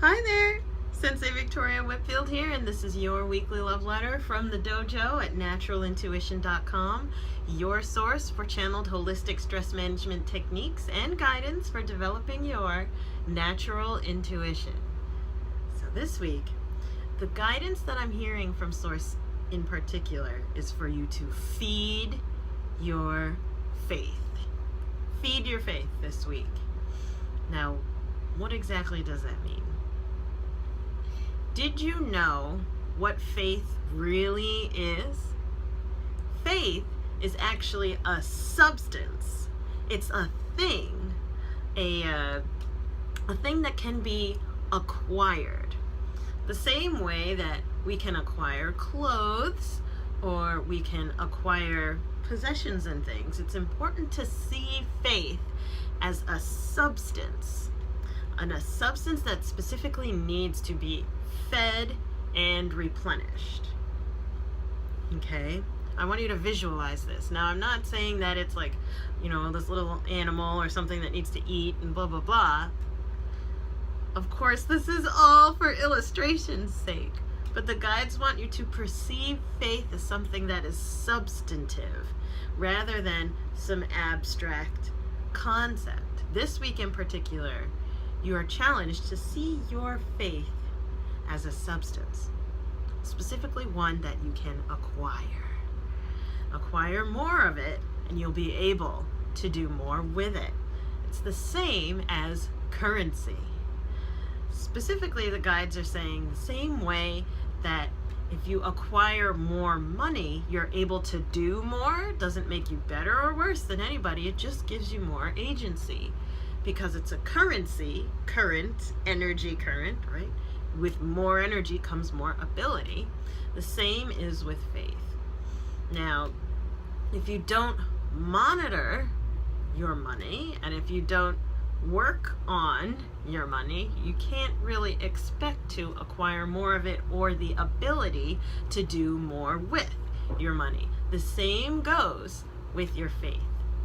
Hi there, Sensei Victoria Whitfield here, and this is your weekly love letter from the dojo at naturalintuition.com, your source for channeled holistic stress management techniques and guidance for developing your natural intuition. So this week, the guidance that I'm hearing from Source in particular is for you to feed your faith. Feed your faith this week. Now, what exactly does that mean? Did you know what faith really is? Faith is actually a substance. It's a thing, a thing that can be acquired. The same way that we can acquire clothes or we can acquire possessions and things. It's important to see faith as a substance, and a substance that specifically needs to be fed and replenished. Okay? I want you to visualize this. Now, I'm not saying that it's like, this little animal or something that needs to eat and blah, blah, blah. Of course, this is all for illustration's sake, but the guides want you to perceive faith as something that is substantive rather than some abstract concept. This week in particular, you are challenged to see your faith as a substance, specifically one that you can acquire. Acquire more of it, and you'll be able to do more with it. It's the same as currency. Specifically, the guides are saying the same way that if you acquire more money, you're able to do more. Doesn't make you better or worse than anybody. It just gives you more agency because it's a currency, energy current, right? With more energy comes more ability. The same is with faith. Now, if you don't monitor your money and if you don't work on your money, you can't really expect to acquire more of it or the ability to do more with your money. The same goes with your faith.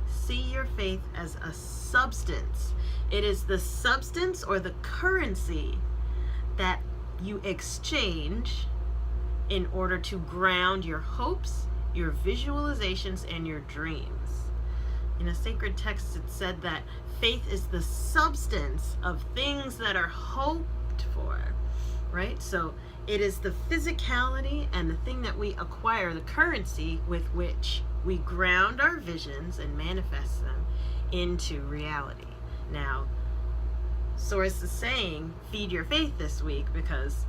See your faith as a substance. It is the substance or the currency that you exchange in order to ground your hopes, your visualizations, and your dreams. In a sacred text, it said that faith is the substance of things that are hoped for, right? So it is the physicality and the thing that we acquire, the currency with which we ground our visions and manifest them into reality. Now, Source is saying, feed your faith this week because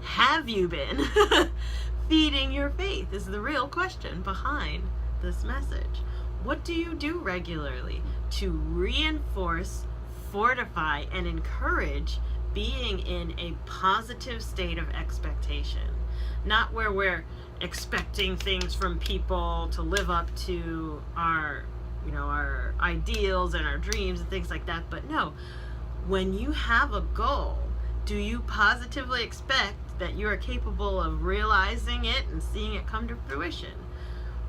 have you been feeding your faith is the real question behind this message. What do you do regularly to reinforce, fortify, and encourage being in a positive state of expectation? Not where we're expecting things from people to live up to our ideals and our dreams and things like that, but no. When you have a goal, do you positively expect that you are capable of realizing it and seeing it come to fruition?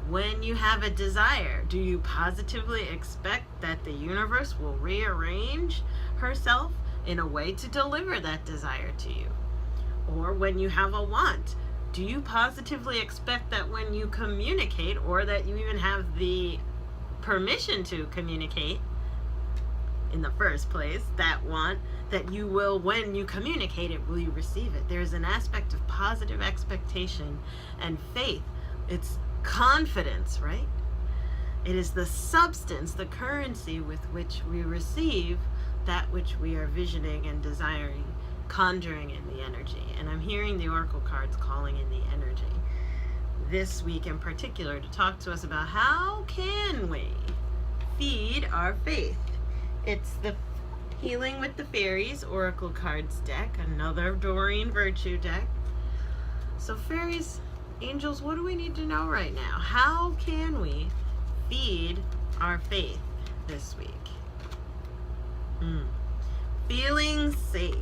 When you have a desire, do you positively expect that the universe will rearrange herself in a way to deliver that desire to you? Or when you have a want, do you positively expect that when you communicate, or that you even have the permission to communicate in the first place, that want, that you will, when you communicate it, will you receive it? There's an aspect of positive expectation and faith. It's confidence, right? It is the substance, the currency with which we receive that which we are visioning and desiring, conjuring in the energy. And I'm hearing the oracle cards calling in the energy this week in particular to talk to us about how can we feed our faith. It's the Healing with the Fairies Oracle Cards deck, another Doreen Virtue deck. So fairies, angels, what do we need to know right now? How can we feed our faith this week? Feeling safe.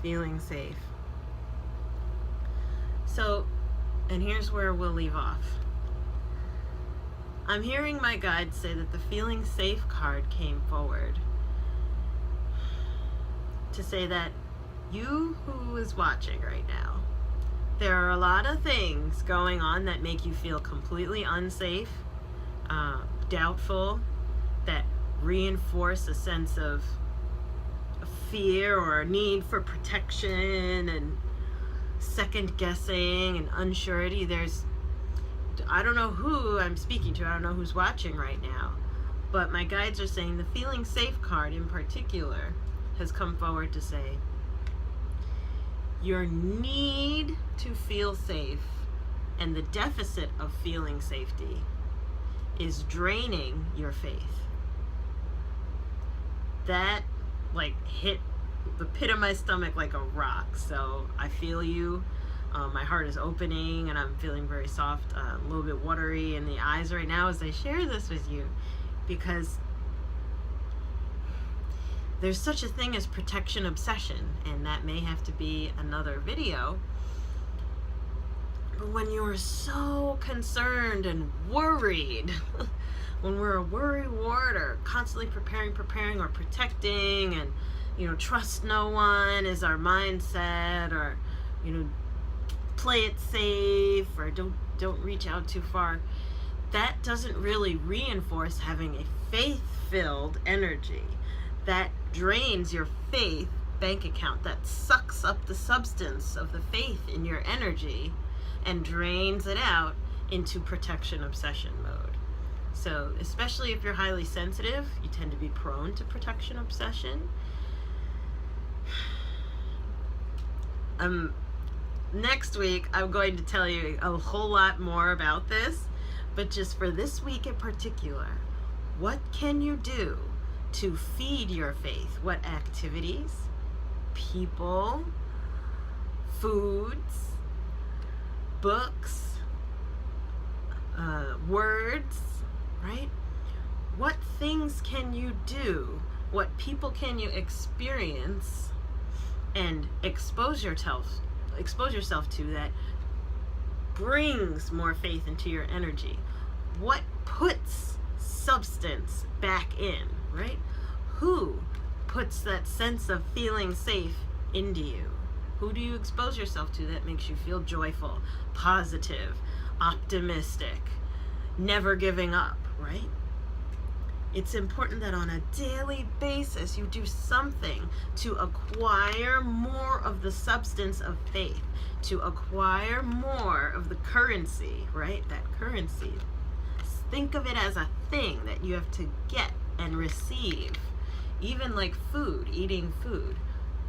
Feeling safe. So, and here's where we'll leave off. I'm hearing my guides say that the feeling safe card came forward. to say that you who is watching right now, there are a lot of things going on that make you feel completely unsafe, doubtful, that reinforce a sense of fear or a need for protection and second guessing and unsurety. I don't know who I'm speaking to, I don't know who's watching right now, but my guides are saying the feeling safe card in particular has come forward to say your need to feel safe and the deficit of feeling safety is draining your faith. That hit the pit of my stomach like a rock. So I feel you. My heart is opening and I'm feeling very soft, a little bit watery in the eyes right now as I share this with you, because there's such a thing as protection obsession, and that may have to be another video. But when you're so concerned and worried, when we're a worry ward or constantly preparing or protecting, and trust no one is our mindset, or play it safe, or don't reach out too far, that doesn't really reinforce having a faith-filled energy. That drains your faith bank account, that sucks up the substance of the faith in your energy and drains it out into protection obsession mode. So especially if you're highly sensitive, you tend to be prone to protection obsession. Next week I'm going to tell you a whole lot more about this, but just for this week in particular, what can you do to feed your faith? What activities, people, foods, books, words, right? What things can you do? What people can you experience and expose yourself to that brings more faith into your energy? What puts substance back in, right? Who puts that sense of feeling safe into you? Who do you expose yourself to that makes you feel joyful, positive, optimistic, never giving up, right? It's important that on a daily basis you do something to acquire more of the substance of faith, to acquire more of the currency, right? That currency. Think of it as a thing that you have to get and receive. Even like food, eating food.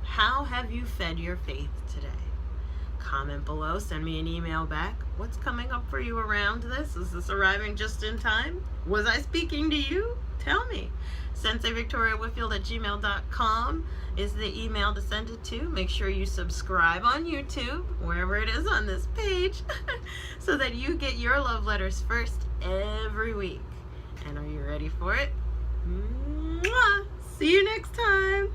How have you fed your faith today? Comment below, send me an email back. What's coming up for you around this? Is this arriving just in time? Was I speaking to you? Tell me. SenseiVictoriaWhitfield@gmail.com is the email to send it to. Make sure you subscribe on YouTube, wherever it is on this page, so that you get your love letters first every week. And are you ready for it? Mwah! See you next time.